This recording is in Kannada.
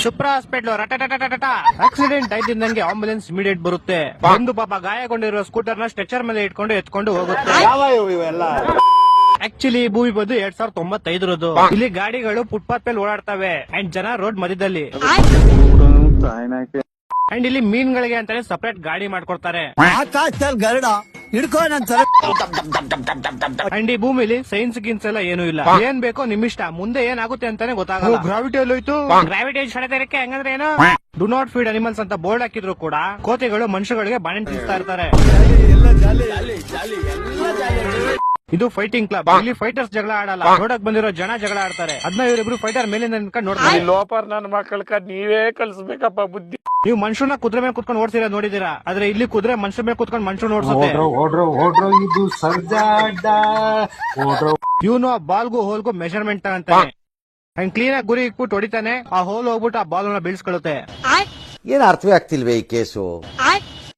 ಶುಪ್ರಾ ಹಾಸ್ಪಿಟ್ಲ್ ಆಕ್ಸಿಡೆಂಟ್ ಆಯ್ತಿದ್ದಂಗೆ ಆಂಬುಲೆನ್ಸ್ ಇಮಿಡಿಯೇಟ್ ಬರುತ್ತೆ. ಒಂದು ಪಾಪ ಗಾಯಗೊಂಡಿರುವ ಸ್ಕೂಟರ್ ನ ಸ್ಟ್ರೆಚರ್ ಮೇಲೆ ಇಟ್ಕೊಂಡು ಎತ್ಕೊಂಡು ಹೋಗುತ್ತೆ. ಆಕ್ಚುಲಿ ಭೂಮಿ ಬಂದು 2095 ಇಲ್ಲಿ ಗಾಡಿಗಳು ಫುಟ್ಪಾತ್ ಮೇಲೆ ಓಡಾಡ್ತವೆ ಅಂಡ್ ಜನ ರೋಡ್ ಮಧ್ಯದಲ್ಲಿ. ಅಂಡ್ ಇಲ್ಲಿ ಮೀನ್ಗಳಿಗೆ ಅಂತಾನೆ ಸಪರೇಟ್ ಗಾಡಿ ಮಾಡ್ಕೊಡ್ತಾರೆ. ಅಂಡ್ ಈ ಭೂಮಿಲಿ ಸೈನ್ಸ್ ಗಿನ್ಸ್ ಎಲ್ಲ ಏನು ಇಲ್ಲ. ಏನ್ ಬೇಕೋ ನಿಮ್ಮಿಷ್ಟ, ಮುಂದೆ ಏನಾಗುತ್ತೆ ಅಂತಾನೆ ಗೊತ್ತಾಗಲ್ಲ. ಗ್ರಾವಿಟಿ ಎಲ್ಲೋಯ್ತು, ಗ್ರಾವಿಟಿ ಸೆಳೆತಕ್ಕೆ ಹಂಗಂದ್ರೆ ಏನು? ಡು ನಾಟ್ ಫೀಡ್ ಅನಿಮಲ್ಸ್ ಅಂತ ಬೋರ್ಡ್ ಹಾಕಿದ್ರು ಕೂಡ ಕೋತಿಗಳು ಮನುಷ್ಯಗಳಿಗೆ ಬಾಳೆಹಣ್ಣು ತಿನ್ಸ್ತಾ ಇರ್ತಾರೆ. ಇದು ಫೈಟಿಂಗ್ ಕ್ಲಬ್. ಇಲ್ಲಿ ಫೈಟರ್ಸ್ ಜಗಳ ಆಡಲ್ಲ, ನೋಡಕ್ ಬಂದಿರೋ ಜನ ಜಗಳ ಆಡ್ತಾರೆ. ಅದನ್ನ ಇವರಿಬ್ರು ಫೈಟರ್ ಮೇಲಿಂದ ನಿಂತ್ಕೊಂಡು ನೋಡ್ತಾರೆ. ಲೋಪರ್ ನನ್ನ ಮಕ್ಕಳ ನೀವೇ ಕಲ್ಸ್ಬೇಕಪ್ಪ ಬುದ್ಧಿ. ನೀವು ಮನುಷ್ಯನ ಕುದುರೆ ಮೇಲೆ ಕುತ್ಕೊಂಡು ಓಡಿಸಿರ ನೋಡಿದೀರಾ, ಆದ್ರೆ ಇಲ್ಲಿ ಕುದುರೆ ಮನುಷ್ಯ ಮೇಲೆ ಕುತ್ಕೊಂಡು ಮನುಷ್ಯನ ಓಡಿಸುತ್ತೆ. ಇವನು ಆ ಬಾಲ್ಗೂ ಹೋಲ್ಗೂ ಮೆಜರ್ಮೆಂಟ್ ತಗೊಂತಾನೆ ಅಂಡ್ ಕ್ಲೀನ್ ಆಗಿ ಗುರಿ ಇಟ್ಬಿಟ್ಟು ಹೊಡಿತಾನೆ. ಆ ಹೋಲ್ ಹೋಗ್ಬಿಟ್ಟು ಆ ಬಾಲ್ ನ ಬೀಳ್ಸ್ಕೊಳ್ಳುತ್ತೆ. ಏನ್ ಅರ್ಥವೇ ಆಗ್ತಿಲ್ವೇ ಈ ಕೇಸು?